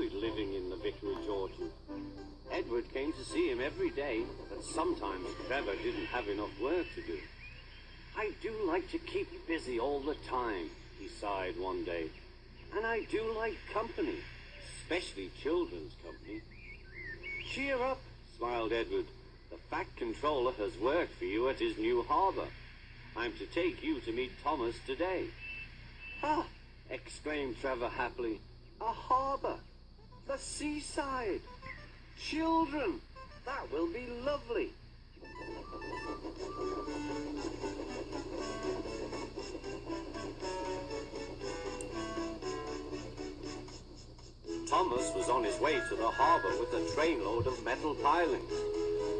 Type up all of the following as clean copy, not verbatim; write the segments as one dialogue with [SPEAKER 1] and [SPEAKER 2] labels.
[SPEAKER 1] enjoyed living in the vicarage orchard. Edward came to see him every day, but sometimes Trevor didn't have enough work to do. "I do like to keep busy all the time," he sighed one day. "And I do like company, especially children's company." "Cheer up," smiled Edward. "The Fat Controller has work for you at his new harbour. I'm to take you to meet Thomas today." "Ah!" exclaimed Trevor happily. "A harbour! The seaside! Children! That will be lovely!" Thomas was on his way to the harbour with a trainload of metal pilings.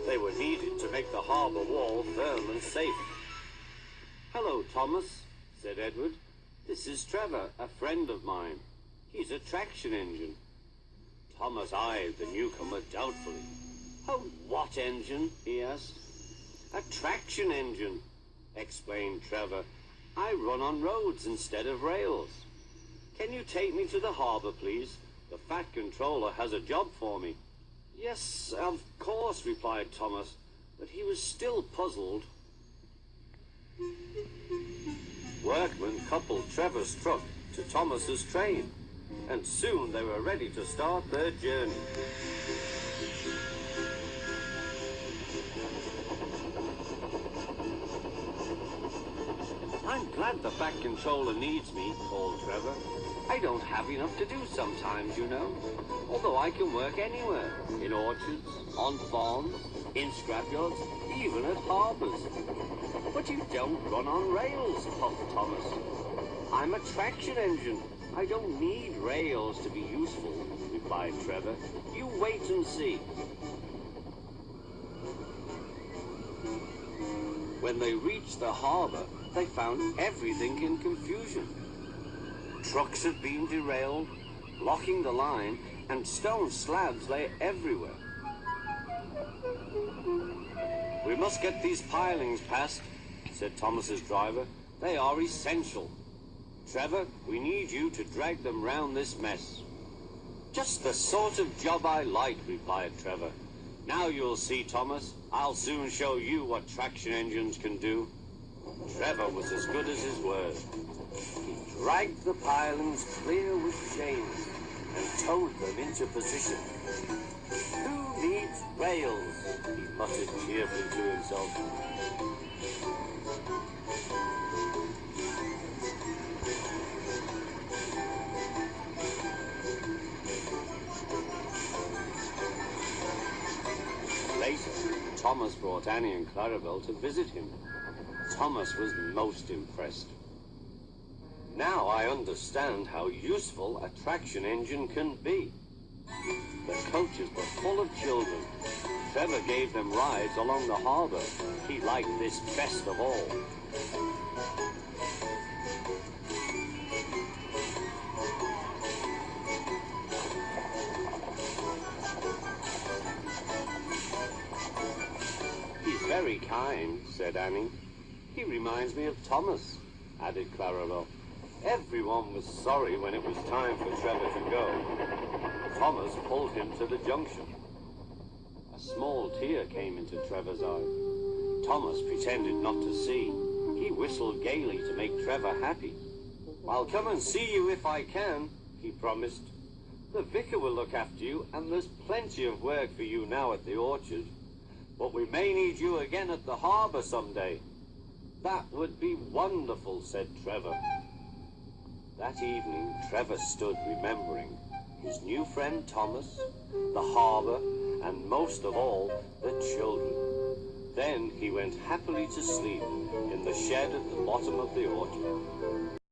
[SPEAKER 1] They were needed to make the harbour wall firm and safe. "Hello, Thomas," said Edward. "This is Trevor, a friend of mine. He's a traction engine." Thomas eyed the newcomer doubtfully. "A what engine?" he asked. "A traction engine," explained Trevor. "I run on roads instead of rails. Can you take me to the harbour, please? The Fat Controller has a job for me." "Yes, of course," replied Thomas, but he was still puzzled. Workmen coupled Trevor's truck to Thomas's train, and soon they were ready to start their journey. "I'm glad the Fat Controller needs me," called Trevor. "I don't have enough to do sometimes, you know, although I can work anywhere, in orchards, on farms, in scrapyards, even at harbours." "But you don't run on rails," puffed Thomas. "I'm a traction engine. I don't need rails to be useful," replied Trevor. "You wait and see." When they reached the harbour, they found everything in confusion. Trucks had been derailed, blocking the line, and stone slabs lay everywhere. "We must get these pilings past," said Thomas's driver. "They are essential. Trevor, we need you to drag them round this mess." "Just the sort of job I like," replied Trevor. "Now you'll see, Thomas. I'll soon show you what traction engines can do." Trevor was as good as his word. He dragged the pilings clear with chains and towed them into position. "Who needs rails?" he muttered cheerfully to himself. Later, Thomas brought Annie and Clarabelle to visit him. Thomas was most impressed. "Now I understand how useful a traction engine can be." The coaches were full of children. Trevor gave them rides along the harbour. He liked this best of all. "He's very kind," said Annie. "He reminds me of Thomas," added Clarabelle. Everyone was sorry when it was time for Trevor to go. Thomas pulled him to the junction. A small tear came into Trevor's eye. Thomas pretended not to see. He whistled gaily to make Trevor happy. "I'll come and see you if I can," he promised. "The vicar will look after you, and there's plenty of work for you now at the orchard. But we may need you again at the harbour someday." "That would be wonderful," said Trevor. That evening, Trevor stood remembering his new friend Thomas, the harbour, and most of all, the children. Then he went happily to sleep in the shed at the bottom of the orchard.